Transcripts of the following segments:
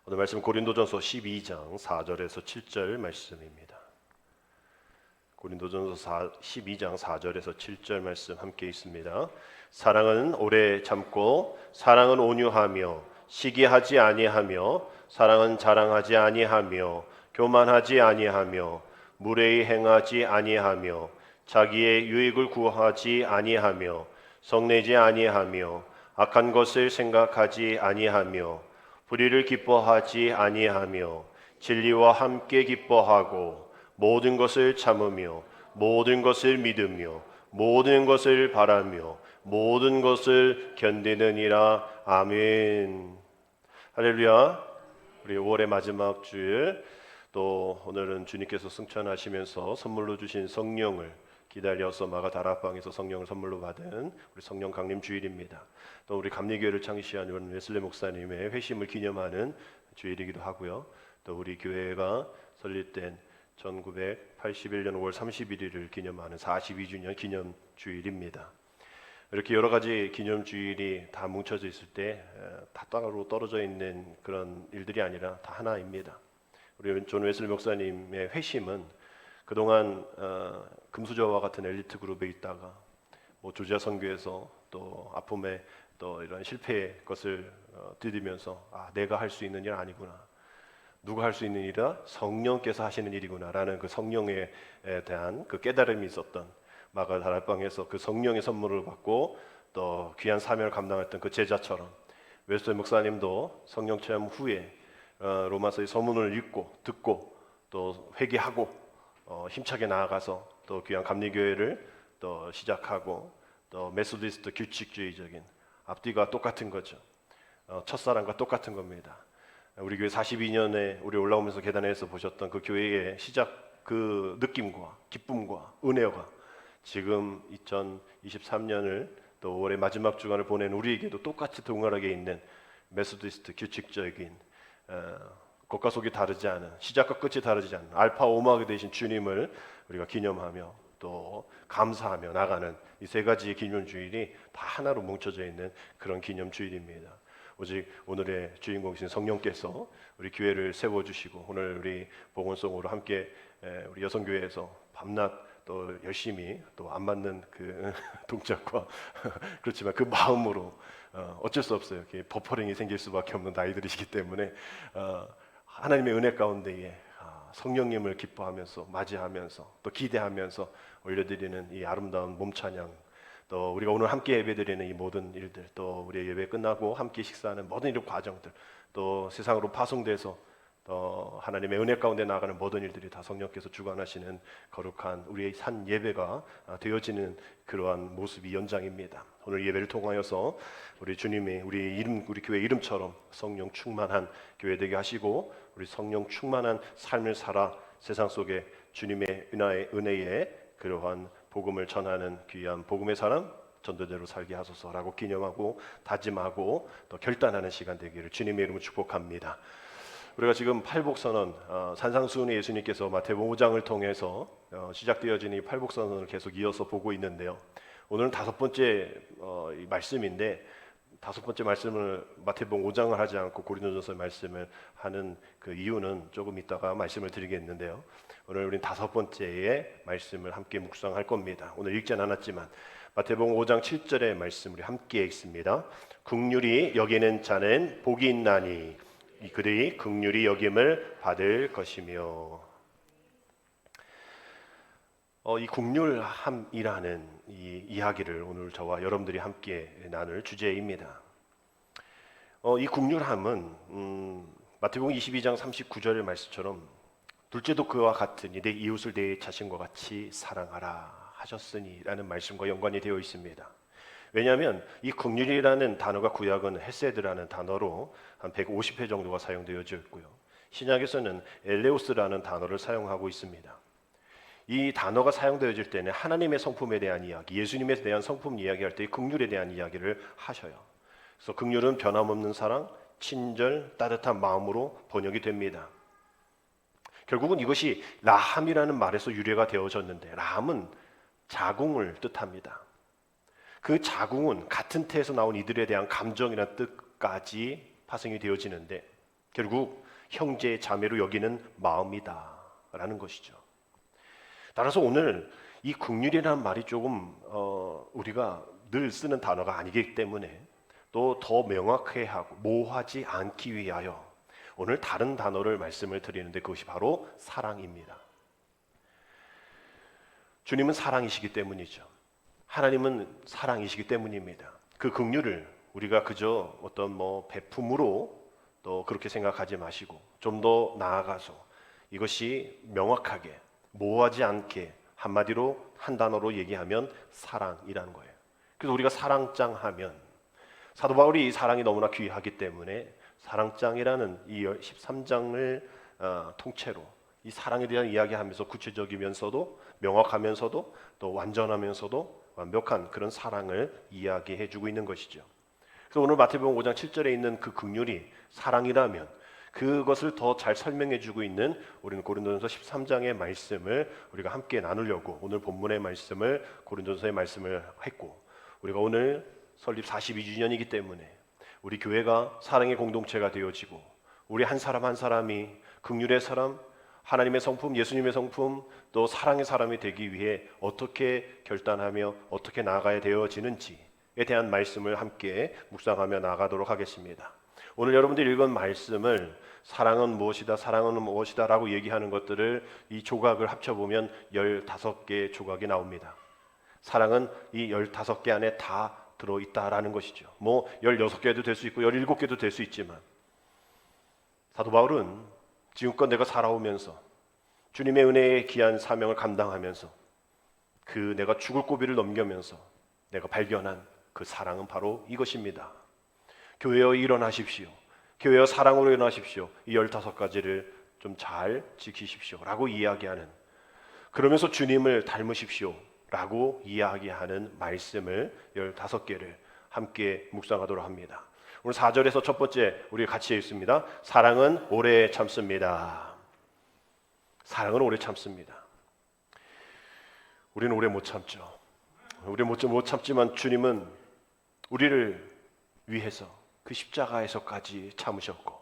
오늘 말씀 고린도전서 12장 4절에서 7절 말씀입니다. 고린도전서 12장 4절에서 7절 말씀 함께 있습니다. 사랑은 오래 참고 사랑은 온유하며 시기하지 아니하며 사랑은 자랑하지 아니하며 교만하지 아니하며 무례히 행하지 아니하며 자기의 유익을 구하지 아니하며 성내지 아니하며 악한 것을 생각하지 아니하며 불의를 기뻐하지 아니하며 진리와 함께 기뻐하고 모든 것을 참으며 모든 것을 믿으며 모든 것을 바라며 모든 것을 견디느니라. 아멘. 할렐루야. 우리 5월의 마지막 주일, 또 오늘은 주님께서 승천하시면서 선물로 주신 성령을 기다려서 마가 다락방에서 성령을 선물로 받은 우리 성령 강림 주일입니다. 또 우리 감리교회를 창시한 웨슬리 목사님의 회심을 기념하는 주일이기도 하고요. 또 우리 교회가 설립된 1981년 5월 31일을 기념하는 42주년 기념 주일입니다. 이렇게 여러 가지 기념 주일이 다 뭉쳐져 있을 때 다 따로 떨어져 있는 그런 일들이 아니라 다 하나입니다. 우리 존 웨슬리 목사님의 회심은 그동안 금수저와 같은 엘리트 그룹에 있다가 조지아 선교에서 또 아픔에 또 이런 실패의 것을 디디면서 내가 할 수 있는 일 아니구나, 누가 할 수 있는 일이라 성령께서 하시는 일이구나라는 그 성령에 대한 그 깨달음이 있었던 마가 다락방에서 그 성령의 선물을 받고 또 귀한 사명을 감당했던 그 제자처럼 웨슬리 목사님도 성령 체험 후에 로마서의 서문을 읽고 듣고 또 회개하고 힘차게 나아가서 또 귀한 감리교회를 또 시작하고 또 메소디스트 규칙주의적인 앞뒤가 똑같은 거죠. 첫사랑과 똑같은 겁니다. 우리 교회 42년에 우리 올라오면서 계단에서 보셨던 그 교회의 시작 그 느낌과 기쁨과 은혜가 지금 2023년을 또 올해 마지막 주간을 보낸 우리에게도 똑같이 동일하게 있는 메소디스트 규칙적인 겉과 속이 다르지 않은, 시작과 끝이 다르지 않은 알파 오마가 되신 주님을 우리가 기념하며 또 감사하며 나가는 이 세 가지의 기념 주일이 다 하나로 뭉쳐져 있는 그런 기념 주일입니다. 오직 오늘의 주인공이신 성령께서 우리 교회를 세워주시고 오늘 우리 복음송으로 함께 우리 여성교회에서 밤낮 또 열심히 또 안 맞는 그 동작과 그렇지만 그 마음으로 어쩔 수 없어요. 버퍼링이 생길 수밖에 없는 나이들이시기 때문에 하나님의 은혜 가운데에 성령님을 기뻐하면서 맞이하면서 또 기대하면서 올려드리는 이 아름다운 몸찬양, 또 우리가 오늘 함께 예배드리는 이 모든 일들, 또 우리의 예배 끝나고 함께 식사하는 모든 이런 과정들, 또 세상으로 파송돼서 또 하나님의 은혜 가운데 나아가는 모든 일들이 다 성령께서 주관하시는 거룩한 우리의 산 예배가 되어지는 그러한 모습이 연장입니다. 오늘 예배를 통하여서 우리 주님이 우리 교회 이름처럼 성령 충만한 교회 되게 하시고 우리 성령 충만한 삶을 살아 세상 속에 주님의 은혜에 그러한 복음을 전하는 귀한 복음의 사람 전도대로 살게 하소서라고 기념하고 다짐하고 또 결단하는 시간 되기를 주님의 이름으로 축복합니다. 우리가 지금 팔복선언, 산상수훈의 예수님께서 마태복음 5장을 통해서 시작되어진 이 팔복선언을 계속 이어서 보고 있는데요. 오늘은 다섯 번째 말씀인데, 다섯 번째 말씀을 마태복음 5장을 하지 않고 고린도전서 말씀을 하는 그 이유는 조금 이따가 말씀을 드리겠는데요. 오늘 우리는 다섯 번째의 말씀을 함께 묵상할 겁니다. 오늘 읽지는 않았지만 마태복음 5장 7절의 말씀 우리 함께 읽습니다. 긍휼히 여기는 자는 복이 있나니 그들이 긍휼히 여김을 받을 것이며. 이 긍휼함이라는 이 이야기를 오늘 저와 여러분들이 함께 나눌 주제입니다. 이 긍휼함은 마태복음 22장 39절의 말씀처럼 둘째도 그와 같으니 내 이웃을 내 자신과 같이 사랑하라 하셨으니라는 말씀과 연관이 되어 있습니다. 왜냐하면 이 긍휼이라는 단어가 구약은 헤세드라는 단어로 한 150회 정도가 사용되어져 있고요. 신약에서는 엘레오스라는 단어를 사용하고 있습니다. 이 단어가 사용되어질 때는 하나님의 성품에 대한 이야기, 예수님에 대한 성품 이야기할 때 긍휼에 대한 이야기를 하셔요. 그래서 긍휼은 변함없는 사랑, 친절, 따뜻한 마음으로 번역이 됩니다. 결국은 이것이 라함이라는 말에서 유래가 되어졌는데, 라함은 자궁을 뜻합니다. 그 자궁은 같은 태에서 나온 이들에 대한 감정이라는 뜻까지 파생이 되어지는데, 결국 형제 자매로 여기는 마음이다라는 것이죠. 따라서 오늘 이 긍휼이라는 말이 조금 우리가 늘 쓰는 단어가 아니기 때문에 또 더 명확해 하고 모호하지 않기 위하여 오늘 다른 단어를 말씀을 드리는데 그것이 바로 사랑입니다. 주님은 사랑이시기 때문이죠. 하나님은 사랑이시기 때문입니다. 그 긍휼을 우리가 그저 어떤 베품으로 또 그렇게 생각하지 마시고 좀 더 나아가서 이것이 명확하게 모호하지 않게 한마디로 한 단어로 얘기하면 사랑이라는 거예요. 그래서 우리가 사랑장 하면 사도 바울이 이 사랑이 너무나 귀하기 때문에 사랑장이라는 이 13장을 통째로 이 사랑에 대한 이야기하면서 구체적이면서도 명확하면서도 또 완전하면서도 완벽한 그런 사랑을 이야기해주고 있는 것이죠. 그래서 오늘 마태복음 5장 7절에 있는 그 긍휼이 사랑이라면 그것을 더 잘 설명해주고 있는 우리는 고린도전서 13장의 말씀을 우리가 함께 나누려고 오늘 본문의 말씀을 고린도전서의 말씀을 했고, 우리가 오늘 설립 42주년이기 때문에 우리 교회가 사랑의 공동체가 되어지고 우리 한 사람 한 사람이 긍휼의 사람, 하나님의 성품, 예수님의 성품, 또 사랑의 사람이 되기 위해 어떻게 결단하며 어떻게 나아가야 되어지는지에 대한 말씀을 함께 묵상하며 나아가도록 하겠습니다. 오늘 여러분들이 읽은 말씀을 사랑은 무엇이다, 사랑은 무엇이다 라고 얘기하는 것들을 이 조각을 합쳐보면 15개의 조각이 나옵니다. 사랑은 이 15개 안에 다 들어있다라는 것이죠. 16개도 될 수 있고 17개도 될 수 있지만 사도 바울은 지금껏 내가 살아오면서 주님의 은혜의 귀한 사명을 감당하면서 그 내가 죽을 고비를 넘기면서 내가 발견한 그 사랑은 바로 이것입니다. 교회여 일어나십시오. 교회여 사랑으로 일어나십시오. 이 15가지를 좀 잘 지키십시오 라고 이야기하는, 그러면서 주님을 닮으십시오 라고 이야기하는 말씀을 15개를 함께 묵상하도록 합니다. 오늘 4절에서 첫 번째 우리 같이 읽습니다. 사랑은 오래 참습니다. 사랑은 오래 참습니다. 우리는 오래 못 참죠. 우리 못 참지만 주님은 우리를 위해서 그 십자가에서까지 참으셨고,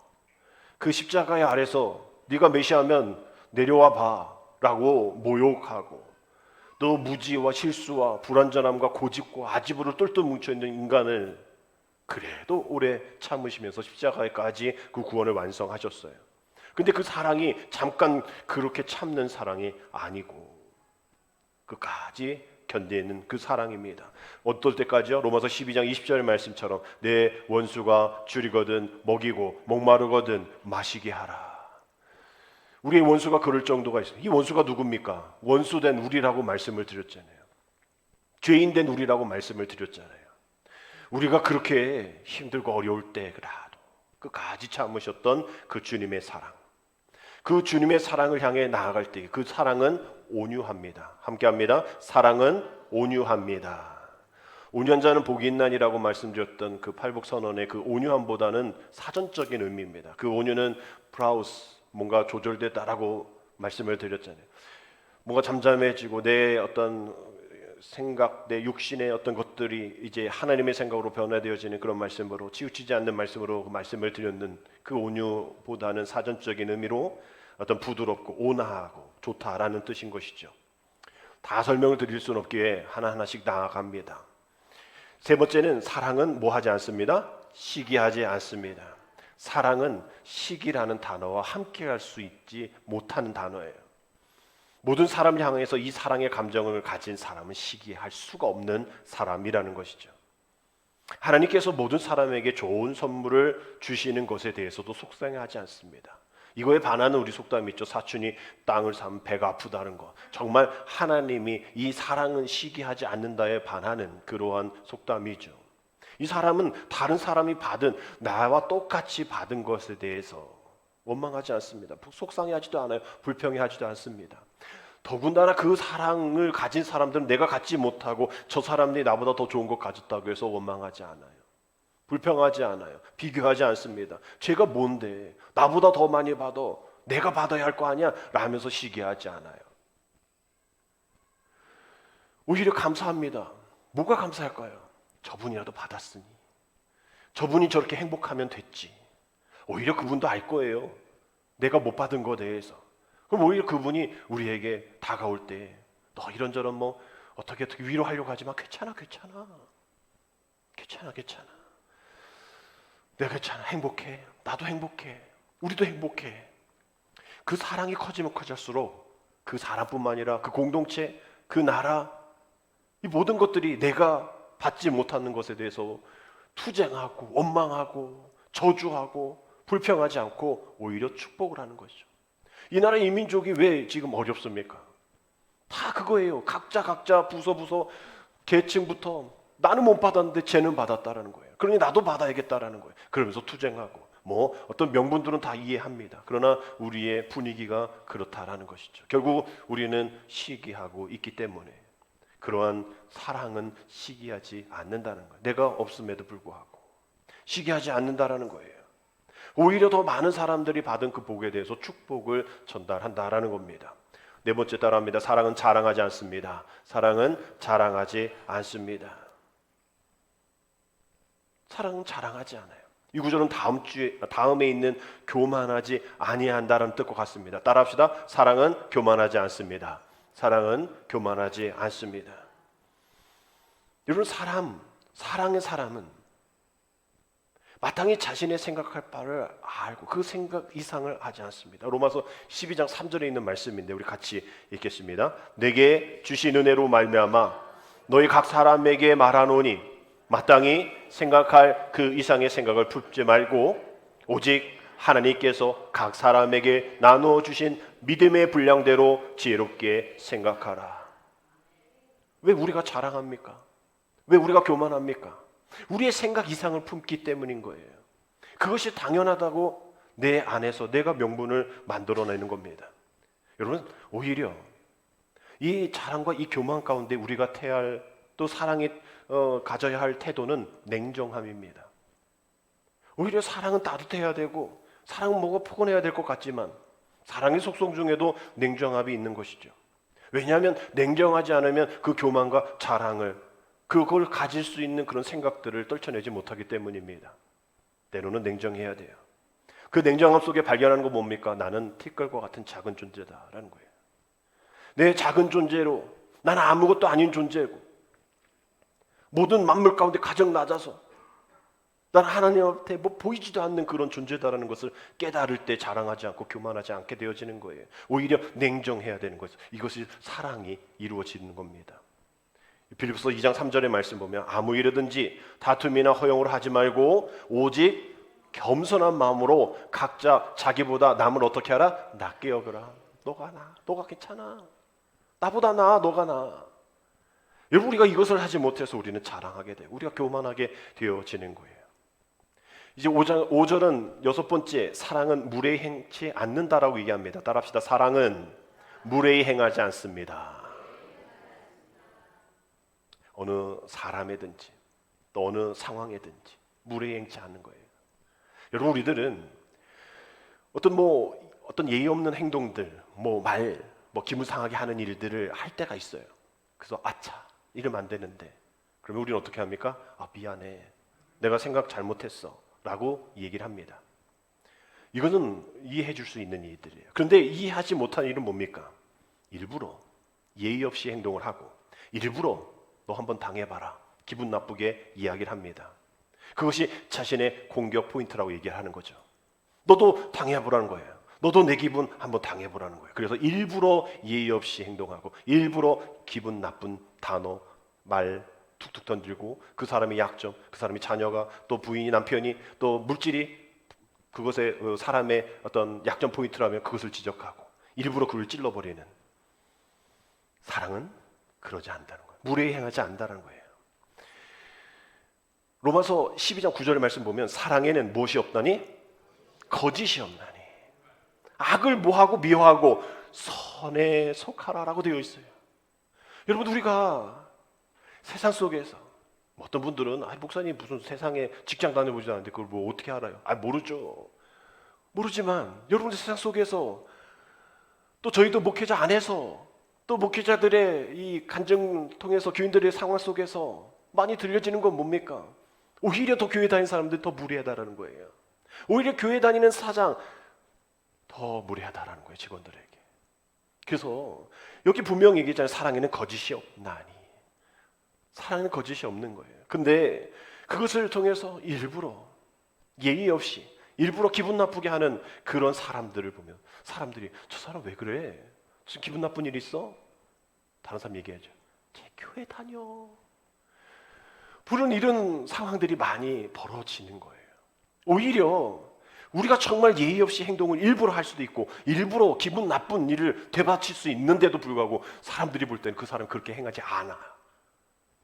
그 십자가의 아래서 네가 메시아면 내려와 봐 라고 모욕하고, 또 무지와 실수와 불완전함과 고집과 아집으로 똘똘 뭉쳐있는 인간을 그래도 오래 참으시면서 십자가에까지 그 구원을 완성하셨어요. 근데 그 사랑이 잠깐 그렇게 참는 사랑이 아니고 끝까지 견디는 그 사랑입니다. 어떨 때까지요? 로마서 12장 20절 말씀처럼 내 원수가 줄이거든 먹이고 목마르거든 마시게 하라. 우리의 원수가 그럴 정도가 있어요. 이 원수가 누굽니까? 원수된 우리라고 말씀을 드렸잖아요. 죄인된 우리라고 말씀을 드렸잖아요. 우리가 그렇게 힘들고 어려울 때라도 끝까지 참으셨던 그 주님의 사랑, 그 주님의 사랑을 향해 나아갈 때 그 사랑은 온유합니다. 함께합니다. 사랑은 온유합니다. 온유한 자는 복이 있나니라고 말씀드렸던 그 팔복선언의 그 온유함보다는 사전적인 의미입니다. 그 온유는 브라우스, 뭔가 조절되다라고 말씀을 드렸잖아요. 뭔가 잠잠해지고 내 어떤 생각, 내 육신의 어떤 것들이 이제 하나님의 생각으로 변화되어지는 그런 말씀으로, 치우치지 않는 말씀으로 그 말씀을 드렸는 그 온유보다는 사전적인 의미로 어떤 부드럽고 온화하고 좋다라는 뜻인 것이죠. 다 설명을 드릴 수는 없기에 하나하나씩 나아갑니다. 세 번째는 사랑은 뭐 하지 않습니다? 시기하지 않습니다. 사랑은 시기라는 단어와 함께 갈 수 있지 못하는 단어예요. 모든 사람을 향해서 이 사랑의 감정을 가진 사람은 시기할 수가 없는 사람이라는 것이죠. 하나님께서 모든 사람에게 좋은 선물을 주시는 것에 대해서도 속상해하지 않습니다. 이거에 반하는 우리 속담이 있죠. 사촌이 땅을 사면 배가 아프다는 거. 정말 하나님이 이 사랑은 시기하지 않는다에 반하는 그러한 속담이죠. 이 사람은 다른 사람이 받은, 나와 똑같이 받은 것에 대해서 원망하지 않습니다. 속상해하지도 않아요. 불평해하지도 않습니다. 더군다나 그 사랑을 가진 사람들은 내가 갖지 못하고 저 사람들이 나보다 더 좋은 것 가졌다고 해서 원망하지 않아요. 불평하지 않아요. 비교하지 않습니다. 제가 뭔데 나보다 더 많이 받아, 내가 받아야 할 거 아니야 라면서 시기하지 않아요. 오히려 감사합니다. 뭐가 감사할까요? 저분이라도 받았으니, 저분이 저렇게 행복하면 됐지, 오히려 그분도 알 거예요. 내가 못 받은 거에 대해서. 그럼 오히려 그분이 우리에게 다가올 때 너 이런저런 뭐 어떻게 위로하려고 하지만 괜찮아. 내가 괜찮아. 행복해. 나도 행복해. 우리도 행복해. 그 사랑이 커지면 커질수록 그 사람뿐만 아니라 그 공동체, 그 나라, 이 모든 것들이 내가 받지 못하는 것에 대해서 투쟁하고 원망하고 저주하고 불평하지 않고 오히려 축복을 하는 것이죠. 이 나라 이 민족이 왜 지금 어렵습니까? 다 그거예요. 각자 부서 계층부터 나는 못 받았는데 쟤는 받았다라는 거예요. 그러니 나도 받아야겠다라는 거예요. 그러면서 투쟁하고 뭐 어떤 명분들은 다 이해합니다. 그러나 우리의 분위기가 그렇다라는 것이죠. 결국 우리는 시기하고 있기 때문에 그러한 사랑은 시기하지 않는다는 거예요. 내가 없음에도 불구하고 시기하지 않는다라는 거예요. 오히려 더 많은 사람들이 받은 그 복에 대해서 축복을 전달한다라는 겁니다. 네 번째 따라합니다. 사랑은 자랑하지 않습니다. 사랑은 자랑하지 않습니다. 사랑은 자랑하지 않아요. 이 구절은 다음에 있는 교만하지 아니한다라는 뜻과 같습니다. 따라합시다. 사랑은 교만하지 않습니다. 사랑은 교만하지 않습니다. 여러분, 사랑의 사람은 마땅히 자신의 생각할 바를 알고 그 생각 이상을 하지 않습니다. 로마서 12장 3절에 있는 말씀인데 우리 같이 읽겠습니다. 내게 주신 은혜로 말미암아 너희 각 사람에게 말하노니 마땅히 생각할 그 이상의 생각을 품지 말고 오직 하나님께서 각 사람에게 나누어 주신 믿음의 분량대로 지혜롭게 생각하라. 왜 우리가 자랑합니까? 왜 우리가 교만합니까? 우리의 생각 이상을 품기 때문인 거예요. 그것이 당연하다고 내 안에서 내가 명분을 만들어내는 겁니다. 여러분, 오히려 이 자랑과 이 교만 가운데 우리가 태해야 할, 또 사랑이 가져야 할 태도는 냉정함입니다. 오히려 사랑은 따뜻해야 되고 사랑은 뭐가 포근해야 될 것 같지만 사랑의 속성 중에도 냉정함이 있는 것이죠. 왜냐하면 냉정하지 않으면 그 교만과 자랑을 그걸 가질 수 있는 그런 생각들을 떨쳐내지 못하기 때문입니다. 때로는 냉정해야 돼요. 그 냉정함 속에 발견하는 거 뭡니까? 나는 티끌과 같은 작은 존재다라는 거예요. 내 작은 존재로 나는 아무것도 아닌 존재고 모든 만물 가운데 가장 낮아서 나는 하나님 앞에 뭐 보이지도 않는 그런 존재다라는 것을 깨달을 때 자랑하지 않고 교만하지 않게 되어지는 거예요. 오히려 냉정해야 되는 거죠. 이것이 사랑이 이루어지는 겁니다. 빌립보서 2장 3절의 말씀 보면 아무 일이든지 다툼이나 허용을 하지 말고 오직 겸손한 마음으로 각자 자기보다 남을 어떻게 하라? 낮게 여겨라. 너가 나, 너가 괜찮아. 나보다 나, 너가 나. 여러분, 우리가 이것을 하지 못해서 우리는 자랑하게 돼요. 우리가 교만하게 되어지는 거예요. 이제 5절은 여섯 번째, 사랑은 무례히 행치 않는다라고 얘기합니다. 따라합시다. 사랑은 무례히 행하지 않습니다. 어느 사람에든지 또 어느 상황에든지 무례히 행치 않는 거예요. 여러분, 우리들은 어떤 예의 없는 행동들, 기분 상하게 하는 일들을 할 때가 있어요. 그래서 아차, 이러면 안 되는데 그러면 우리는 어떻게 합니까? 미안해, 내가 생각 잘못했어 라고 얘기를 합니다. 이거는 이해해 줄 수 있는 일들이에요. 그런데 이해하지 못한 일은 뭡니까? 일부러 예의 없이 행동을 하고 일부러 너 한번 당해봐라, 기분 나쁘게 이야기를 합니다. 그것이 자신의 공격 포인트라고 얘기를 하는 거죠. 너도 당해보라는 거예요. 너도 내 기분 한번 당해보라는 거예요. 그래서 일부러 예의 없이 행동하고 일부러 기분 나쁜 단어, 말 툭툭 던지고 그 사람의 약점, 그 사람의 자녀가 또 부인이, 남편이 또 물질이 그것에 사람의 어떤 약점 포인트라면 그것을 지적하고 일부러 그를 찔러버리는, 사랑은 그러지 않는다는 거예요. 무례히 행하지 않는다는 거예요. 로마서 12장 9절의 말씀 보면 사랑에는 무엇이 없다니? 거짓이 없나니. 악을 모하고 미워하고 선에 속하라라고 되어 있어요. 여러분, 우리가 세상 속에서 어떤 분들은 목사님 무슨 세상에 직장 다녀보지도 않는데 그걸 뭐 어떻게 알아요? 모르지만 여러분들 세상 속에서 또 저희도 목회자 안에서 또 목회자들의 이 간증 통해서 교인들의 상황 속에서 많이 들려지는 건 뭡니까? 오히려 더 교회 다니는 사람들이 더 무례하다라는 거예요. 오히려 교회 다니는 사장 더 무례하다라는 거예요, 직원들에게. 그래서 여기 분명히 얘기했잖아요. 사랑에는 거짓이 없나니. 사랑에는 거짓이 없는 거예요. 근데 그것을 통해서 일부러 예의 없이 일부러 기분 나쁘게 하는 그런 사람들을 보면 사람들이 저 사람 왜 그래? 무슨 기분 나쁜 일 있어? 다른 사람 얘기하죠. 제 교회 다녀. 부른 이런 상황들이 많이 벌어지는 거예요. 오히려 우리가 정말 예의 없이 행동을 일부러 할 수도 있고 일부러 기분 나쁜 일을 되받칠 수 있는데도 불구하고 사람들이 볼 때는 그 사람 그렇게 행하지 않아.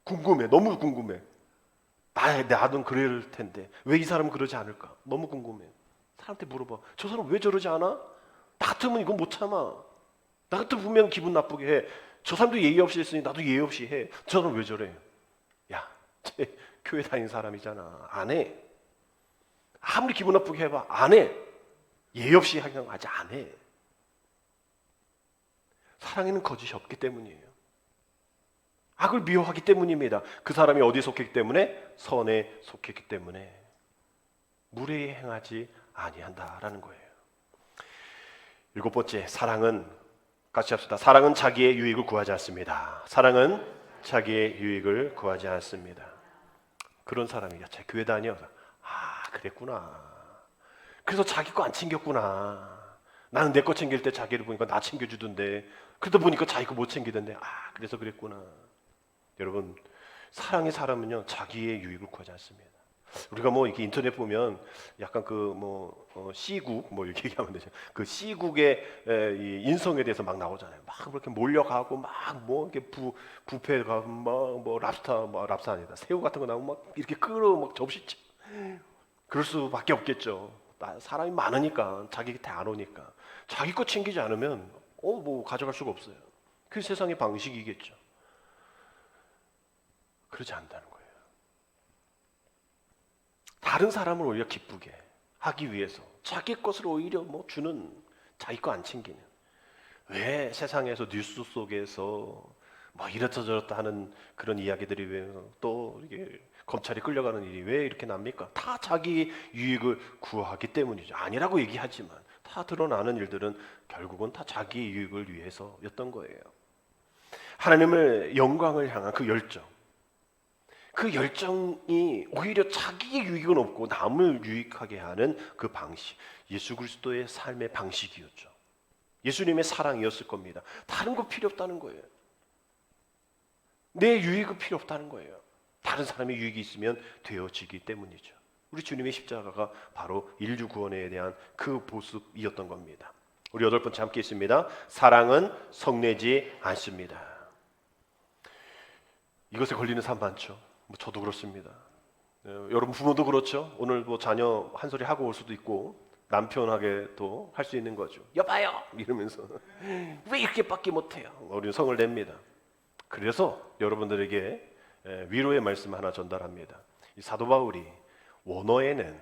궁금해. 너무 궁금해. 나도 그럴 텐데 왜 이 사람은 그러지 않을까? 너무 궁금해. 사람한테 물어봐. 저 사람 왜 저러지 않아? 나 같으면 이건 못 참아. 나 같으면 분명 기분 나쁘게 해. 저 사람도 예의 없이 했으니 나도 예의 없이 해. 저 사람 왜 저래? 야, 쟤 교회 다니는 사람이잖아. 안 해. 아무리 기분 나쁘게 해봐. 안 해. 예의 없이 행동하지 안 해. 사랑에는 거짓이 없기 때문이에요. 악을 미워하기 때문입니다. 그 사람이 어디에 속했기 때문에? 선에 속했기 때문에 무례히 행하지 아니한다라는 거예요. 7번째, 사랑은 같이 합시다. 사랑은 자기의 유익을 구하지 않습니다. 사랑은 자기의 유익을 구하지 않습니다. 그런 사람이 제 교회 다녀. 아, 그랬구나. 그래서 자기 거 안 챙겼구나. 나는 내 거 챙길 때 자기를 보니까 나 챙겨주던데 그러다 보니까 자기 거 못 챙기던데 아, 그래서 그랬구나. 여러분, 사랑의 사람은요 자기의 유익을 구하지 않습니다. 우리가 뭐 이렇게 인터넷 보면 약간 C국 뭐 이렇게 얘기하면 되죠. 그 C국의 이 인성에 대해서 막 나오잖아요. 막 그렇게 몰려가고 막 뭐 이렇게 부페 가고 뭐 랍스터 아니다 새우 같은 거 나오면 막 이렇게 끌어 막 접시째. 그럴 수밖에 없겠죠. 사람이 많으니까 자기 곁에 안 오니까 자기 거 챙기지 않으면 뭐 가져갈 수가 없어요. 그 세상의 방식이겠죠. 그러지 않는다는 거예요. 다른 사람을 오히려 기쁘게 하기 위해서 자기 것을 오히려 뭐 주는, 자기 거 안 챙기는. 왜 세상에서 뉴스 속에서 뭐 이렇다 저렇다 하는 그런 이야기들이 왜 또 이게 검찰이 끌려가는 일이 왜 이렇게 납니까? 다 자기 유익을 구하기 때문이죠. 아니라고 얘기하지만 다 드러나는 일들은 결국은 다 자기 유익을 위해서였던 거예요. 하나님을 영광을 향한 그 열정, 그 열정이 오히려 자기의 유익은 없고 남을 유익하게 하는 그 방식, 예수 그리스도의 삶의 방식이었죠. 예수님의 사랑이었을 겁니다. 다른 거 필요 없다는 거예요. 내 유익은 필요 없다는 거예요. 다른 사람의 유익이 있으면 되어지기 때문이죠. 우리 주님의 십자가가 바로 인류 구원에 대한 그 모습이었던 겁니다. 우리 8번째 함께 있습니다. 사랑은 성내지 않습니다. 이것에 걸리는 사람 많죠. 저도 그렇습니다. 여러분 부모도 그렇죠. 오늘 뭐 자녀 한 소리 하고 올 수도 있고 남편에게도 할 수 있는 거죠. 여봐요 이러면서 왜 이렇게밖에 못해요. 우리는 성을 냅니다. 그래서 여러분들에게 위로의 말씀 하나 전달합니다. 이 사도 바울이 원어에는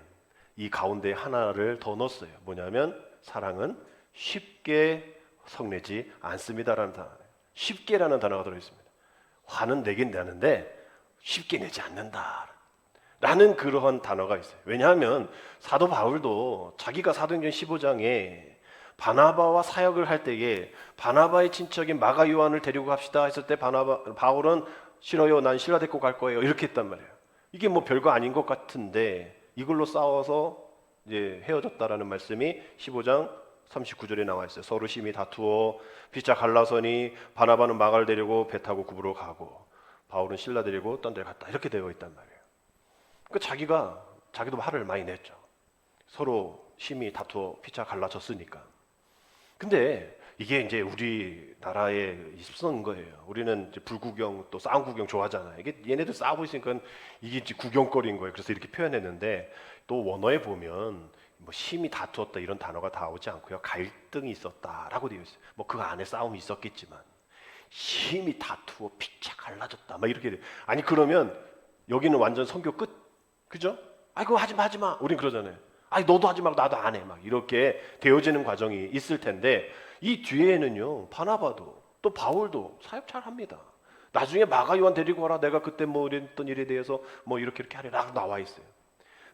이 가운데 하나를 더 넣었어요. 뭐냐면 사랑은 쉽게 성내지 않습니다라는 단어. 쉽게라는 단어가 들어있습니다. 화는 내긴 내는데 쉽게 내지 않는다 라는 그러한 단어가 있어요. 왜냐하면 사도 바울도 자기가 사도행전 15장에 바나바와 사역을 할 때에 바나바의 친척인 마가 요한을 데리고 갑시다 했을 때 바울은 싫어요, 난 신라 데리고 갈 거예요 이렇게 했단 말이에요. 이게 뭐 별거 아닌 것 같은데 이걸로 싸워서 이제 헤어졌다라는 말씀이 15장 39절에 나와 있어요. 서로 심히 다투어 피차 갈라서니 바나바는 마가를 데리고 배 타고 구부로 가고 바울은 신라 데리고 딴 데 갔다 이렇게 되어 있단 말이에요. 그러니까 자기도 화를 많이 냈죠. 서로 심히 다투어 피차 갈라졌으니까. 근데 이게 이제 우리나라의 습성인 거예요. 우리는 이제 불구경 또 싸움 구경 좋아하잖아요. 이게 얘네들 싸우고 있으니까 이게 이제 구경거리인 거예요. 그래서 이렇게 표현했는데 또 원어에 보면 뭐 심히 다투었다 이런 단어가 다 오지 않고요. 갈등이 있었다라고 되어 있어요. 뭐 그 안에 싸움이 있었겠지만 심히 다투어 피차 갈라졌다 막 이렇게 돼요. 아니 그러면 여기는 완전 선교 끝, 그죠? 아이고 하지 마. 우린 그러잖아요. 아니 너도 하지 말고 나도 안 해. 막 이렇게 되어지는 과정이 있을 텐데 이 뒤에는요 바나바도 또 바울도 사역 잘 합니다. 나중에 마가 요한 데리고 와라. 내가 그때 뭐 이랬던 일에 대해서 뭐 이렇게 하리라 나와 있어요.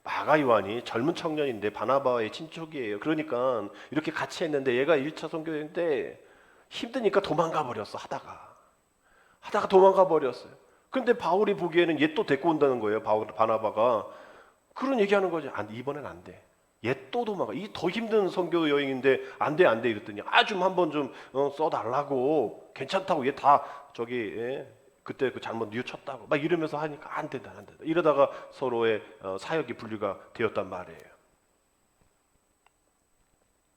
마가 요한이 젊은 청년인데 바나바의 친척이에요. 그러니까 이렇게 같이 했는데 얘가 1차 선교여행 때 힘드니까 도망가 버렸어. 하다가 도망가 버렸어요. 근데 바울이 보기에는 얘 또 데리고 온다는 거예요. 바나바가 그런 얘기하는 거죠. 이번엔 안 돼. 얘 또 도망가. 이 더 힘든 선교 여행인데 안 돼 이랬더니 좀 한번 좀 써달라고 괜찮다고 얘 다 그때 그 잘못 뉘우쳤다고 막 이러면서 하니까 안 된다. 이러다가 서로의 사역이 분리가 되었단 말이에요.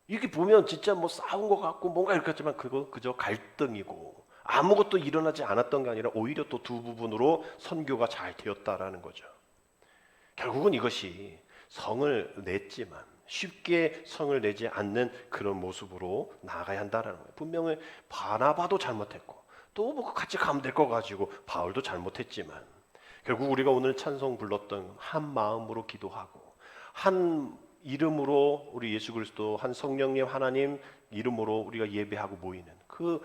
이렇게 보면 진짜 뭐 싸운 것 같고 뭔가 이렇게 했지만 그거 그저 갈등이고 아무것도 일어나지 않았던 게 아니라 오히려 또 두 부분으로 선교가 잘 되었다라는 거죠. 결국은 이것이 성을 냈지만 쉽게 성을 내지 않는 그런 모습으로 나아가야 한다는 거예요. 분명히 바나바도 잘못했고 또 뭐 같이 가면 될 거 가지고 바울도 잘못했지만 결국 우리가 오늘 찬송 불렀던 한 마음으로 기도하고 한 이름으로 우리 예수 그리스도 한 성령님 하나님 이름으로 우리가 예배하고 모이는 그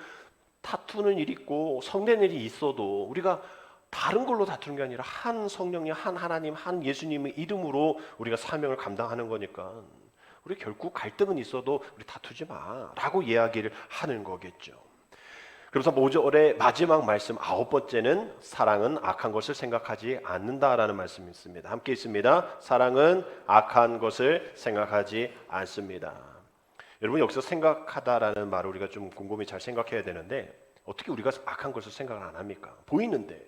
다투는 일이 있고 성된 일이 있어도 우리가 다른 걸로 다투는 게 아니라 한 성령님, 한 하나님, 한 예수님의 이름으로 우리가 사명을 감당하는 거니까 우리 결국 갈등은 있어도 우리 다투지 마라고 이야기를 하는 거겠죠. 그래서 5절의 마지막 말씀 9번째는 사랑은 악한 것을 생각하지 않는다라는 말씀이 있습니다. 함께 있습니다. 사랑은 악한 것을 생각하지 않습니다. 여러분 여기서 생각하다라는 말을 우리가 좀 곰곰이 잘 생각해야 되는데 어떻게 우리가 악한 것을 생각을 안 합니까? 보이는데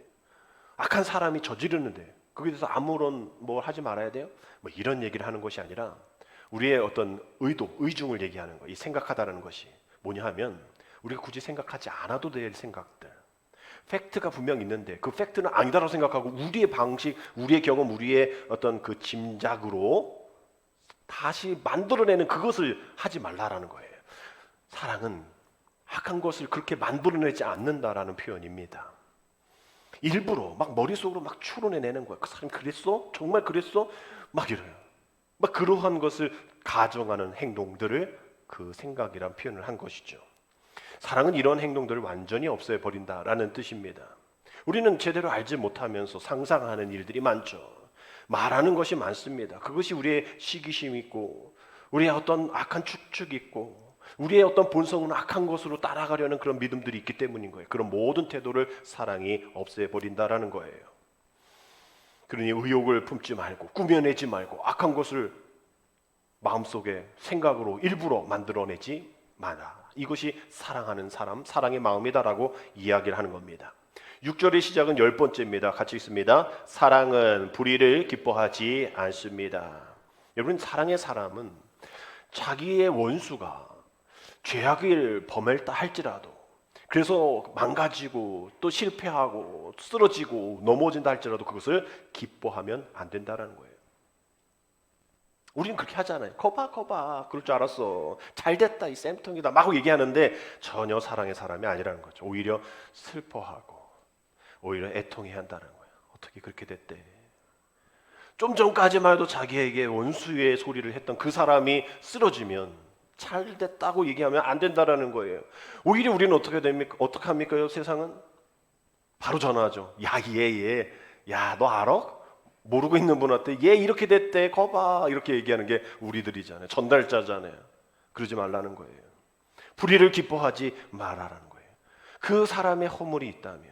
악한 사람이 저지르는데 거기에 대해서 아무런 뭘 하지 말아야 돼요? 뭐 이런 얘기를 하는 것이 아니라 우리의 어떤 의도, 의중을 얘기하는 거예요. 이 생각하다라는 것이 뭐냐 하면 우리가 굳이 생각하지 않아도 될 생각들 팩트가 분명 있는데 그 팩트는 아니다라고 생각하고 우리의 방식, 우리의 경험, 우리의 어떤 그 짐작으로 다시 만들어내는 그것을 하지 말라라는 거예요. 사랑은 악한 것을 그렇게 만들어내지 않는다라는 표현입니다. 일부러 막 머릿속으로 막 추론해내는 거예요. 그 사람 그랬어? 정말 그랬어? 막 이래요. 막 그러한 것을 가정하는 행동들을 그 생각이란 표현을 한 것이죠. 사랑은 이런 행동들을 완전히 없애버린다라는 뜻입니다. 우리는 제대로 알지 못하면서 상상하는 일들이 많죠. 말하는 것이 많습니다. 그것이 우리의 시기심이 있고 우리의 어떤 악한 축축이 있고 우리의 어떤 본성은 악한 것으로 따라가려는 그런 믿음들이 있기 때문인 거예요. 그런 모든 태도를 사랑이 없애버린다라는 거예요. 그러니 의욕을 품지 말고 꾸며내지 말고 악한 것을 마음속에 생각으로 일부러 만들어내지 마라. 이것이 사랑하는 사람, 사랑의 마음이다라고 이야기를 하는 겁니다. 6절의 시작은 10번째입니다. 같이 읽습니다. 사랑은 불의를 기뻐하지 않습니다. 여러분 사랑의 사람은 자기의 원수가 죄악을 범했다 할지라도 그래서 망가지고 또 실패하고 쓰러지고 넘어진다 할지라도 그것을 기뻐하면 안 된다는 거예요. 우리는 그렇게 하잖아요. 거봐 그럴 줄 알았어. 잘됐다 이 쌤통이다 막 얘기하는데 전혀 사랑의 사람이 아니라는 거죠. 오히려 슬퍼하고 오히려 애통해야 한다는 거예요. 어떻게 그렇게 됐대. 좀 전까지만 해도 자기에게 원수의 소리를 했던 그 사람이 쓰러지면 잘됐다고 얘기하면 안 된다라는 거예요. 오히려 우리는 어떻게 됩니까? 어떻게 합니까? 세상은 바로 전화하죠. 야 너 알아? 모르고 있는 분한테 얘 이렇게 됐대 거봐 이렇게 얘기하는 게 우리들이잖아요. 전달자잖아요. 그러지 말라는 거예요. 불의를 기뻐하지 말아라는 거예요. 그 사람의 허물이 있다면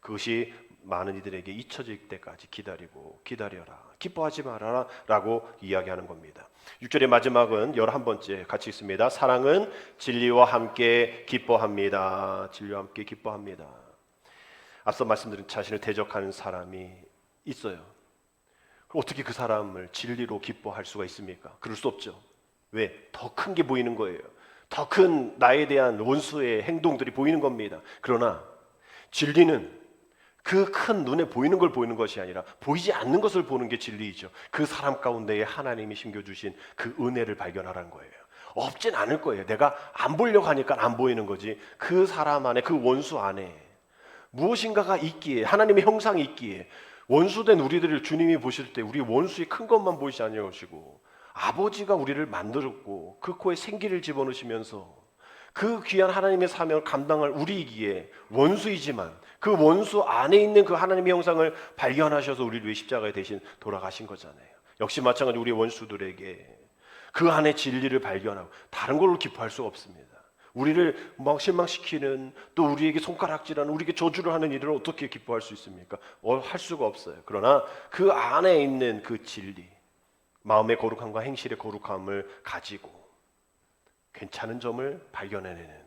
그것이 많은 이들에게 잊혀질 때까지 기다려라 기뻐하지 말아라 라고 이야기하는 겁니다. 6절의 마지막은 11번째 같이 읽습니다. 사랑은 진리와 함께 기뻐합니다. 진리와 함께 기뻐합니다. 앞서 말씀드린 자신을 대적하는 사람이 있어요. 어떻게 그 사람을 진리로 기뻐할 수가 있습니까? 그럴 수 없죠. 왜? 더 큰 게 보이는 거예요. 더 큰 나에 대한 원수의 행동들이 보이는 겁니다. 그러나 진리는 그 큰 눈에 보이는 걸 보이는 것이 아니라 보이지 않는 것을 보는 게 진리이죠. 그 사람 가운데에 하나님이 심겨주신 그 은혜를 발견하라는 거예요. 없진 않을 거예요. 내가 안 보려고 하니까 안 보이는 거지. 그 사람 안에 그 원수 안에 무엇인가가 있기에 하나님의 형상이 있기에 원수된 우리들을 주님이 보실 때 우리 원수의 큰 것만 보이지 아니하시고 아버지가 우리를 만들었고 그 코에 생기를 집어넣으시면서 그 귀한 하나님의 사명을 감당할 우리이기에 원수이지만 그 원수 안에 있는 그 하나님의 형상을 발견하셔서 우리를 위해 십자가에 대신 돌아가신 거잖아요. 역시 마찬가지로 우리 원수들에게 그 안에 진리를 발견하고 다른 걸로 기뻐할 수 없습니다. 우리를 막 실망시키는, 또 우리에게 손가락질하는, 우리에게 저주를 하는 일을 어떻게 기뻐할 수 있습니까? 할 수가 없어요. 그러나 그 안에 있는 그 진리, 마음의 거룩함과 행실의 거룩함을 가지고 괜찮은 점을 발견해내는,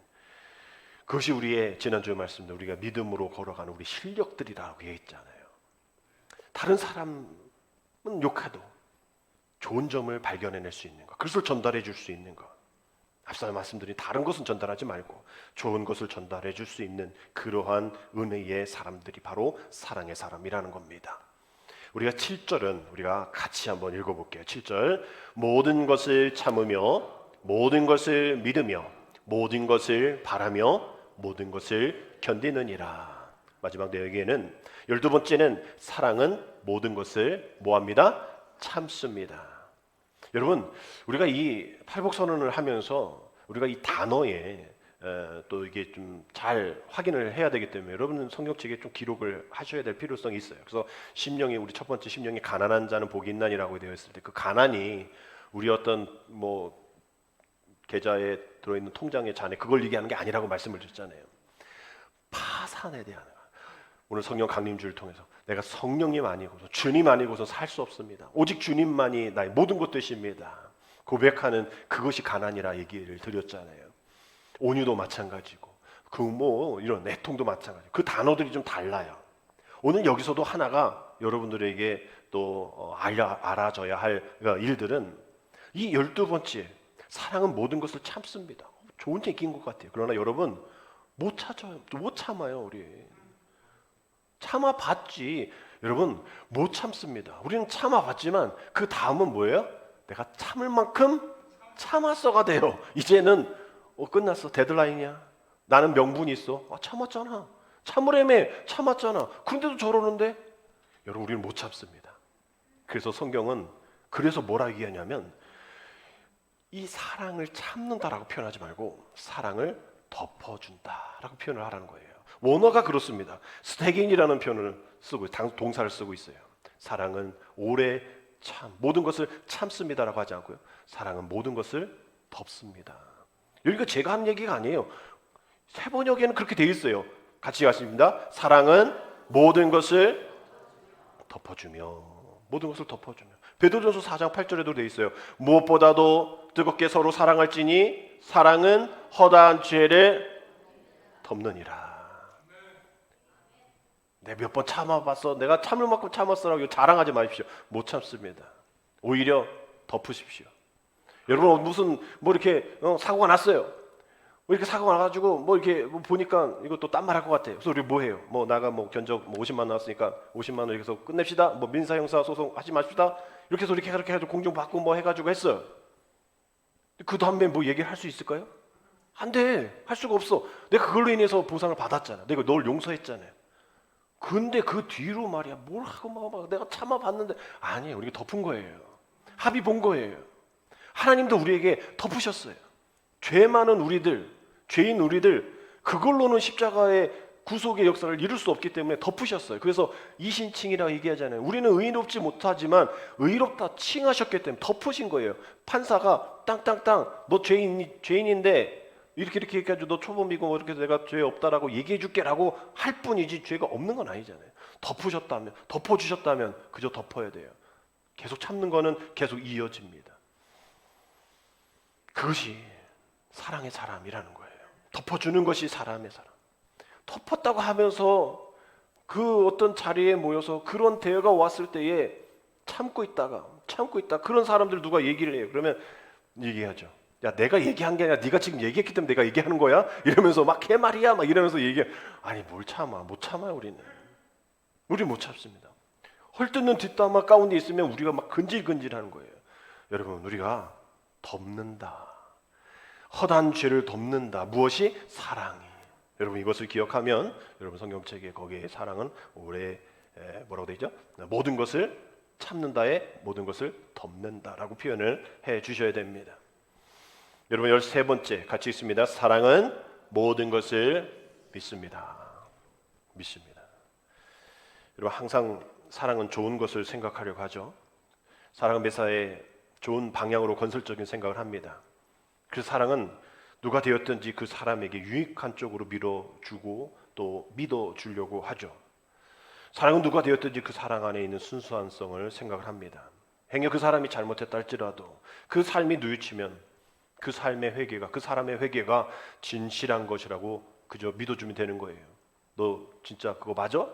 그것이 우리의 지난주에 말씀도 우리가 믿음으로 걸어가는 우리 실력들이라고 얘기했잖아요. 다른 사람은 욕해도 좋은 점을 발견해낼 수 있는 것, 그것을 전달해 줄 수 있는 것. 앞서 말씀드린 다른 것은 전달하지 말고 좋은 것을 전달해 줄 수 있는 그러한 은혜의 사람들이 바로 사랑의 사람이라는 겁니다. 우리가 7절은 우리가 같이 한번 읽어볼게요. 7절, 모든 것을 참으며 모든 것을 믿으며 모든 것을 바라며 모든 것을 견디느니라. 마지막 내용에는 12번째는 사랑은 모든 것을 뭐합니다? 참습니다. 여러분, 우리가 이 팔복선언을 하면서 우리가 이 단어에 또 이게 좀 잘 확인을 해야 되기 때문에 여러분은 성경책에 좀 기록을 하셔야 될 필요성이 있어요. 그래서 심령이, 우리 첫 번째 심령이 가난한 자는 복이 있나니라고 되어 있을 때 그 가난이 우리 어떤 뭐 계좌에 들어있는 통장의 잔에 그걸 얘기하는 게 아니라고 말씀을 드렸잖아요. 파산에 대한, 오늘 성령 강림주를 통해서 내가 성령님 아니고서 주님 아니고서 살 수 없습니다. 오직 주님만이 나의 모든 것 되십니다. 고백하는 그것이 가난이라 얘기를 드렸잖아요. 온유도 마찬가지고 그 뭐 이런 애통도 마찬가지고 그 단어들이 좀 달라요. 오늘 여기서도 하나가 여러분들에게 또 알아져야 할 일들은 이 12번째 사랑은 모든 것을 참습니다. 좋은 얘기인 것 같아요. 그러나 여러분 못 참아요. 우리 참아봤지. 여러분 못 참습니다. 우리는 참아봤지만 그 다음은 뭐예요? 내가 참을 만큼 참았어가 돼요. 이제는 끝났어. 데드라인이야. 나는 명분이 있어. 참았잖아. 참으라며 참았잖아. 그런데도 저러는데? 여러분 우리는 못 참습니다. 그래서 성경은 그래서 뭐라 얘기하냐면 이 사랑을 참는다라고 표현하지 말고 사랑을 덮어준다라고 표현을 하라는 거예요. 원어가 그렇습니다. 스테긴이라는 표현을 쓰고 동사를 쓰고 있어요. 사랑은 오래 참, 모든 것을 참습니다라고 하지 않고요. 사랑은 모든 것을 덮습니다. 여기가 제가 한 얘기가 아니에요. 세번역에는 그렇게 되어 있어요. 같이 가십니다. 사랑은 모든 것을 덮어주며, 모든 것을 덮어주며. 베드로전서 4장 8절에도 되어 있어요. 무엇보다도 뜨겁게 서로 사랑할지니 사랑은 허다한 죄를 덮느니라. 내가 몇 번 참아봤어. 내가 참을 만큼 참았어라고 자랑하지 마십시오. 못 참습니다. 오히려 덮으십시오. 여러분 무슨 뭐 이렇게 사고가 났어요. 뭐 이렇게 사고가 나가지고 뭐 이렇게 뭐 보니까 이것도 딴 말 할 것 같아요. 그래서 우리 뭐 해요? 뭐 나가 뭐 견적 뭐 50만 나왔으니까 50만 원 이렇게 해서 끝냅시다. 뭐 민사 형사 소송 하지 마십시다. 이렇게 해서 이렇게 해가지고 공정 받고 뭐 해가지고 했어요. 그 다음에 뭐 얘기를 할 수 있을까요? 안 돼. 할 수가 없어. 내가 그걸로 인해서 보상을 받았잖아. 내가 널 용서했잖아요. 근데 그 뒤로 말이야 뭘 하고 막 내가 참아봤는데 아니에요. 우리가 덮은 거예요. 합의 본 거예요. 하나님도 우리에게 덮으셨어요. 죄 많은 우리들, 죄인 우리들 그걸로는 십자가의 구속의 역사를 이룰 수 없기 때문에 덮으셨어요. 그래서 이신칭이라고 얘기하잖아요. 우리는 의롭지 못하지만 의롭다 칭하셨기 때문에 덮으신 거예요. 판사가 땅땅땅 너 죄인인데 이렇게 해가지고 너 초범이고 뭐 이렇게 내가 죄 없다라고 얘기해 줄게라고 할 뿐이지 죄가 없는 건 아니잖아요. 덮으셨다면, 덮어주셨다면 그저 덮어야 돼요. 계속 참는 거는 계속 이어집니다. 그것이 사랑의 사람이라는 거예요. 덮어주는 것이 사람의 사람. 덮었다고 하면서 그 어떤 자리에 모여서 그런 대화가 왔을 때에 참고 있다 그런 사람들 누가 얘기를 해요. 그러면 얘기하죠. 야 내가 얘기한 게 아니라 네가 지금 얘기했기 때문에 내가 얘기하는 거야? 이러면서 막 개말이야 막 이러면서 얘기해. 아니 뭘 참아. 못 참아요. 우리 못 참습니다. 헐뜯는 뒷담화 가운데 있으면 우리가 막 근질근질하는 거예요. 여러분 우리가 덮는다. 허다한 죄를 덮는다. 무엇이? 사랑이. 여러분 이것을 기억하면 여러분 성경책에 거기에 사랑은 오래 뭐라고 되죠? 모든 것을 참는다에 모든 것을 덮는다라고 표현을 해 주셔야 됩니다. 여러분 13번째 같이 있습니다. 사랑은 모든 것을 믿습니다. 믿습니다. 여러분 항상 사랑은 좋은 것을 생각하려고 하죠. 사랑은 매사에 좋은 방향으로 건설적인 생각을 합니다. 그래서 사랑은 누가 되었든지 그 사람에게 유익한 쪽으로 밀어주고 또 믿어주려고 하죠. 사랑은 누가 되었든지 그 사랑 안에 있는 순수한성을 생각을 합니다. 행여 그 사람이 잘못했다 할지라도 그 삶이 뉘우치면 그 삶의 회개가, 그 사람의 회개가 진실한 것이라고 그저 믿어주면 되는 거예요. 너 진짜 그거 맞아?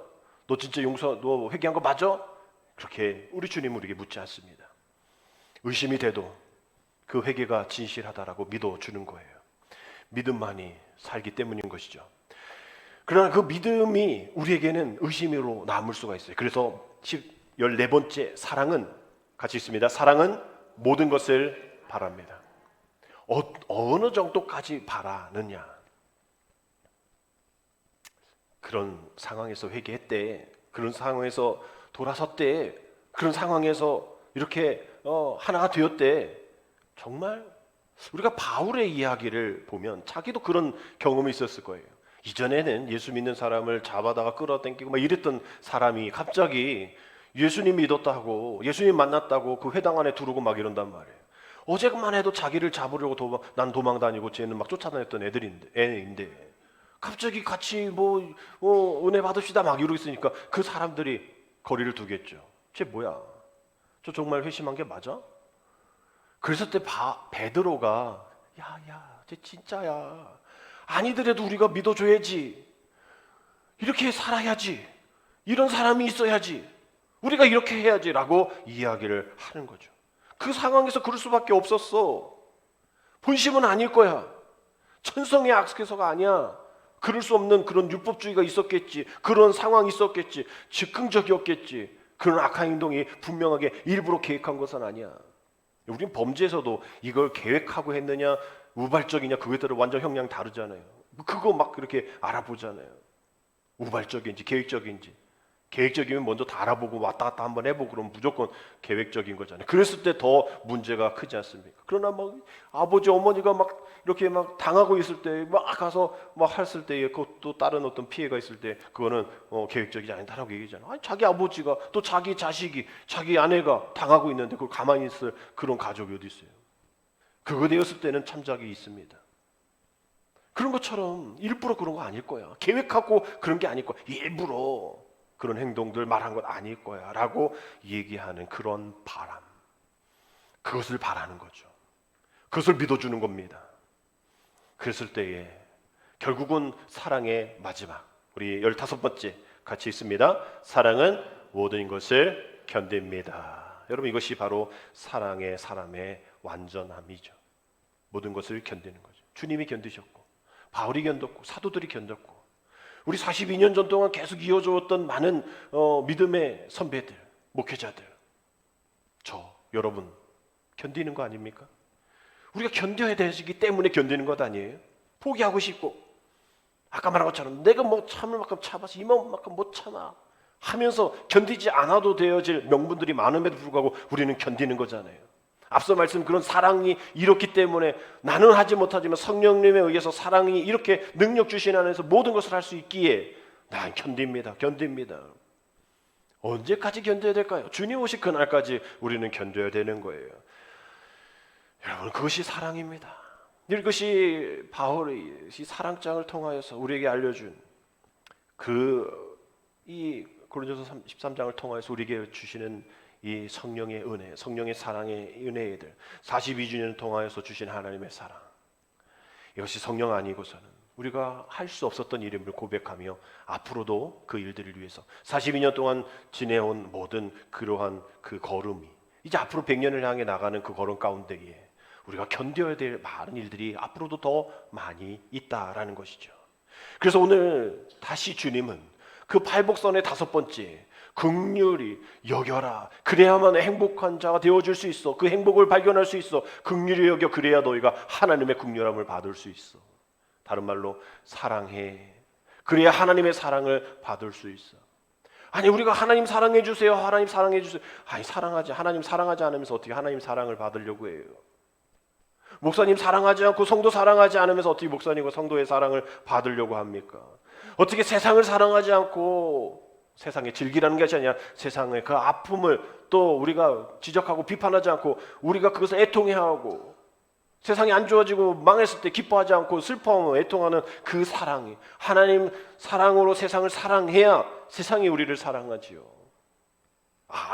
너 진짜 너 회개한 거 맞아? 그렇게 우리 주님은 우리에게 묻지 않습니다. 의심이 돼도 그 회개가 진실하다라고 믿어주는 거예요. 믿음만이 살기 때문인 것이죠. 그러나 그 믿음이 우리에게는 의심으로 남을 수가 있어요. 그래서 14번째 사랑은 같이 있습니다. 사랑은 모든 것을 바랍니다. 어느 정도까지 바라느냐? 그런 상황에서 회개했대, 그런 상황에서 돌아섰대, 그런 상황에서 이렇게 하나가 되었대. 정말 우리가 바울의 이야기를 보면 자기도 그런 경험이 있었을 거예요. 이전에는 예수 믿는 사람을 잡아다가 끌어당기고 막 이랬던 사람이 갑자기 예수님 믿었다고, 예수님 만났다고 그 회당 안에 두르고 막 이런단 말이에요. 어제만 해도 자기를 잡으려고 난 도망 다니고 쟤는 막 쫓아다녔던 애인데 갑자기 같이 은혜 받읍시다 막 이러고 있으니까 그 사람들이 거리를 두겠죠. 쟤 뭐야? 저 정말 회심한 게 맞아? 그래서 그때 베드로가 야, 쟤 진짜야. 아니더라도 우리가 믿어줘야지. 이렇게 살아야지. 이런 사람이 있어야지. 우리가 이렇게 해야지라고 이야기를 하는 거죠. 그 상황에서 그럴 수밖에 없었어. 본심은 아닐 거야. 천성의 악해서가 아니야. 그럴 수 없는 그런 율법주의가 있었겠지. 그런 상황이 있었겠지. 즉흥적이었겠지. 그런 악한 행동이 분명하게 일부러 계획한 것은 아니야. 우린 범죄에서도 이걸 계획하고 했느냐 우발적이냐 그거에 따라 완전 형량 다르잖아요. 그거 막 그렇게 알아보잖아요. 우발적인지 계획적인지. 계획적이면 먼저 다 알아보고 왔다 갔다 한번 해보고 그러면 무조건 계획적인 거잖아요. 그랬을 때 더 문제가 크지 않습니까? 그러나 막 아버지 어머니가 막 이렇게 막 당하고 있을 때 막 가서 막 했을 때 그것도 다른 어떤 피해가 있을 때 그거는 계획적이지 않다라고 얘기하잖아요. 아니 자기 아버지가 또 자기 자식이 자기 아내가 당하고 있는데 그걸 가만히 있을 그런 가족이 어디 있어요? 그거 되었을 때는 참작이 있습니다. 그런 것처럼 일부러 그런 거 아닐 거야. 계획하고 그런 게 아닐 거야. 일부러 그런 행동들 말한 것 아닐 거야 라고 얘기하는 그런 바람, 그것을 바라는 거죠. 그것을 믿어주는 겁니다. 그랬을 때에 결국은 사랑의 마지막, 우리 15번째 같이 있습니다. 사랑은 모든 것을 견딥니다. 여러분 이것이 바로 사랑의 사람의 완전함이죠. 모든 것을 견디는 거죠. 주님이 견디셨고 바울이 견뎠고 사도들이 견뎠고 우리 42년 전 동안 계속 이어져왔던 많은 믿음의 선배들, 목회자들, 여러분 견디는 거 아닙니까? 우리가 견뎌야 되기 때문에 견디는 것 아니에요? 포기하고 싶고 아까 말한 것처럼 내가 뭐 참을 만큼 참아서 이만큼 못 참아 하면서 견디지 않아도 되어질 명분들이 많음에도 불구하고 우리는 견디는 거잖아요. 앞서 말씀 그런 사랑이 이렇기 때문에 나는 하지 못하지만 성령님에 의해서 사랑이 이렇게 능력 주신 안에서 모든 것을 할 수 있기에 난 견딥니다. 언제까지 견뎌야 될까요? 주님 오실 그날까지 우리는 견뎌야 되는 거예요. 여러분 그것이 사랑입니다. 이것이 바울이 이 사랑장을 통하여서 우리에게 알려준 이 고린도서 13장을 통하여서 우리에게 주시는 이 성령의 은혜, 성령의 사랑의 은혜들 42주년을 통하여서 주신 하나님의 사랑, 이것이 성령 아니고서는 우리가 할 수 없었던 일임을 고백하며 앞으로도 그 일들을 위해서 42년 동안 지내온 모든 그러한 그 걸음이 이제 앞으로 100년을 향해 나가는 그 걸음 가운데에 우리가 견뎌야 될 많은 일들이 앞으로도 더 많이 있다라는 것이죠. 그래서 오늘 다시 주님은 그 팔복선의 5번째 긍휼히 여겨라. 그래야만 행복한 자가 되어줄 수 있어. 그 행복을 발견할 수 있어. 긍휼히 여겨. 그래야 너희가 하나님의 긍휼함을 받을 수 있어. 다른 말로 사랑해. 그래야 하나님의 사랑을 받을 수 있어. 아니 우리가 하나님 사랑해 주세요. 하나님 사랑해 주세요. 아니 하나님 사랑하지 않으면서 어떻게 하나님 사랑을 받으려고 해요? 목사님 사랑하지 않고 성도 사랑하지 않으면서 어떻게 목사님과 성도의 사랑을 받으려고 합니까? 어떻게 세상을 사랑하지 않고 세상의 즐기라는 것이 아니라 세상의 그 아픔을 또 우리가 지적하고 비판하지 않고 우리가 그것을 애통해야 하고, 세상이 안 좋아지고 망했을 때 기뻐하지 않고 슬퍼하고 애통하는 그 사랑이, 하나님 사랑으로 세상을 사랑해야 세상이 우리를 사랑하지요.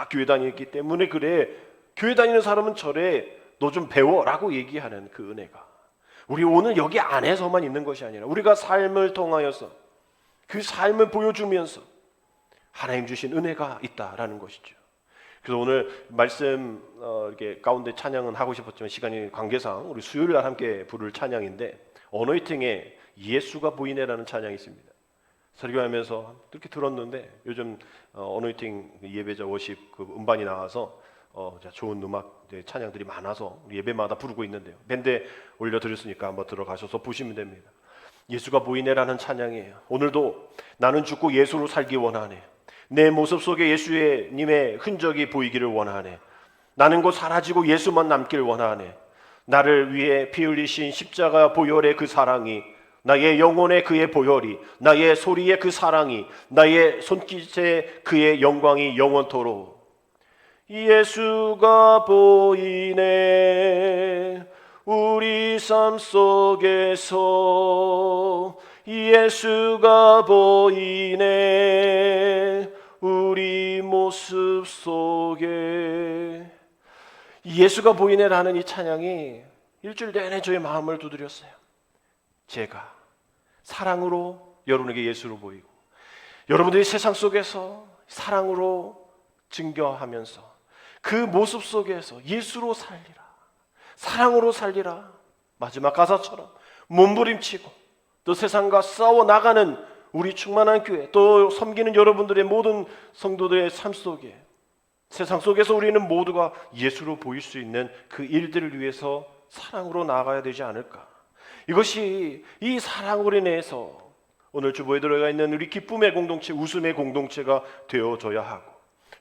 교회 다녔기 때문에 그래, 교회 다니는 사람은 저래, 너 좀 배워라고 얘기하는 그 은혜가 우리 오늘 여기 안에서만 있는 것이 아니라 우리가 삶을 통하여서 그 삶을 보여주면서 하나님 주신 은혜가 있다라는 것이죠. 그래서 오늘 말씀 이렇게 가운데 찬양은 하고 싶었지만 시간이 관계상 우리 수요일 날 함께 부를 찬양인데, 어노이팅에 예수가 보이네라는 찬양이 있습니다. 설교하면서 이렇게 들었는데 요즘 어노이팅 예배자 워십 그 음반이 나와서 좋은 음악 찬양들이 많아서 예배마다 부르고 있는데요. 밴드에 올려드렸으니까 한번 들어가셔서 보시면 됩니다. 예수가 보이네라는 찬양이에요. 오늘도 나는 죽고 예수로 살기 원하네. 내 모습 속에 예수님의 흔적이 보이기를 원하네. 나는 곧 사라지고 예수만 남길 원하네. 나를 위해 피 흘리신 십자가 보혈의 그 사랑이, 나의 영혼의 그의 보혈이, 나의 소리의 그 사랑이, 나의 손짓의 그의 영광이 영원토록. 예수가 보이네 우리 삶 속에서, 예수가 보이네 우리 모습 속에. 예수가 보이네라는 이 찬양이 일주일 내내 저의 마음을 두드렸어요. 제가 사랑으로 여러분에게 예수로 보이고, 여러분들이 세상 속에서 사랑으로 증거하면서 그 모습 속에서 예수로 살리라, 사랑으로 살리라. 마지막 가사처럼 몸부림치고 또 세상과 싸워 나가는 우리 충만한 교회, 또 섬기는 여러분들의 모든 성도들의 삶 속에, 세상 속에서 우리는 모두가 예수로 보일 수 있는 그 일들을 위해서 사랑으로 나아가야 되지 않을까. 이것이 이 사랑으로 인해서 오늘 주보에 들어가 있는 우리 기쁨의 공동체, 웃음의 공동체가 되어져야 하고,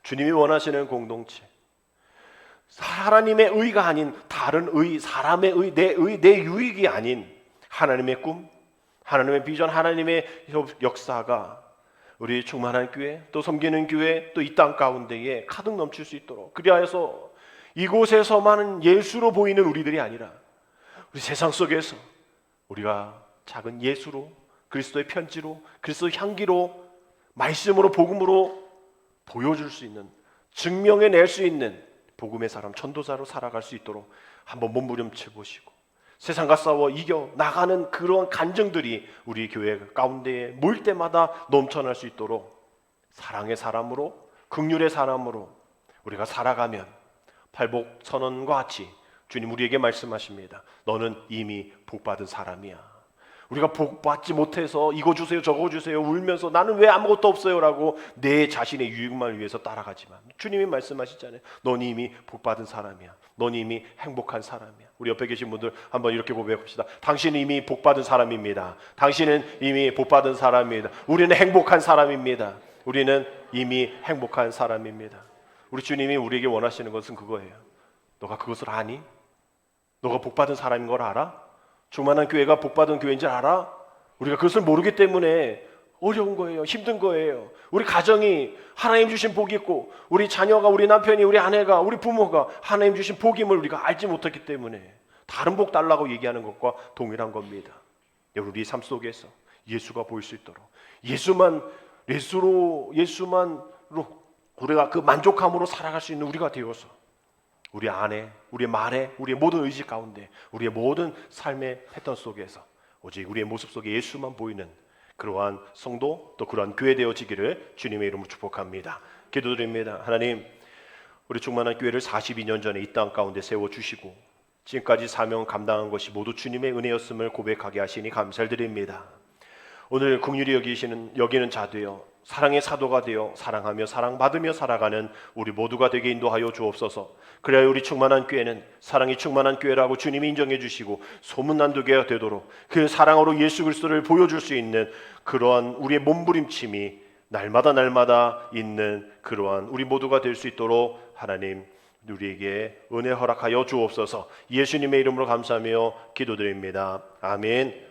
주님이 원하시는 공동체, 하나님의 의가 아닌 다른 의, 사람의 의, 내 유익이 아닌 하나님의 꿈, 하나님의 비전, 하나님의 역사가 우리 충만한 교회, 또 섬기는 교회, 또 이 땅 가운데에 가득 넘칠 수 있도록, 그리하여서 이곳에서만 예수로 보이는 우리들이 아니라 우리 세상 속에서 우리가 작은 예수로, 그리스도의 편지로, 그리스도의 향기로, 말씀으로, 복음으로 보여줄 수 있는, 증명해낼 수 있는 복음의 사람, 전도자로 살아갈 수 있도록 한번 몸부림쳐 보시고, 세상과 싸워 이겨 나가는 그런 간증들이 우리 교회 가운데에 모일 때마다 넘쳐날 수 있도록 사랑의 사람으로, 긍휼의 사람으로 우리가 살아가면 팔복선언과 같이 주님 우리에게 말씀하십니다. 너는 이미 복받은 사람이야. 우리가 복받지 못해서 이거 주세요 저거 주세요 울면서 나는 왜 아무것도 없어요 라고 내 자신의 유익만을 위해서 따라가지만, 주님이 말씀하시잖아요. 넌 이미 복받은 사람이야. 넌 이미 행복한 사람이야. 우리 옆에 계신 분들 한번 이렇게 고백합시다. 당신은 이미 복받은 사람입니다. 당신은 이미 복받은 사람입니다. 우리는 행복한 사람입니다. 우리는 이미 행복한 사람입니다. 우리 주님이 우리에게 원하시는 것은 그거예요. 너가 그것을 아니? 너가 복받은 사람인 걸 알아? 충만한 교회가 복받은 교회인 줄 알아? 우리가 그것을 모르기 때문에 어려운 거예요. 힘든 거예요. 우리 가정이 하나님 주신 복이 있고, 우리 자녀가, 우리 남편이, 우리 아내가, 우리 부모가 하나님 주신 복임을 우리가 알지 못했기 때문에 다른 복 달라고 얘기하는 것과 동일한 겁니다. 우리 삶 속에서 예수가 보일 수 있도록, 예수만으로 우리가 그 만족함으로 살아갈 수 있는 우리가 되어서 우리 안에, 우리의 말에, 우리의 모든 의지 가운데, 우리의 모든 삶의 패턴 속에서 오직 우리의 모습 속에 예수만 보이는 그러한 성도, 또 그러한 교회 되어지기를 주님의 이름으로 축복합니다. 기도드립니다. 하나님, 우리 충만한 교회를 42년 전에 이 땅 가운데 세워주시고 지금까지 사명 감당한 것이 모두 주님의 은혜였음을 고백하게 하시니 감사드립니다. 오늘 긍휼히 여기는 자 되어 사랑의 사도가 되어 사랑하며 사랑받으며 살아가는 우리 모두가 되게 인도하여 주옵소서. 그래야 우리 충만한 교회는 사랑이 충만한 교회라고 주님이 인정해 주시고 소문난 교회가 되도록 그 사랑으로 예수 그리스도를 보여줄 수 있는 그러한 우리의 몸부림침이 날마다 있는 그러한 우리 모두가 될 수 있도록 하나님 우리에게 은혜 허락하여 주옵소서. 예수님의 이름으로 감사하며 기도드립니다. 아멘.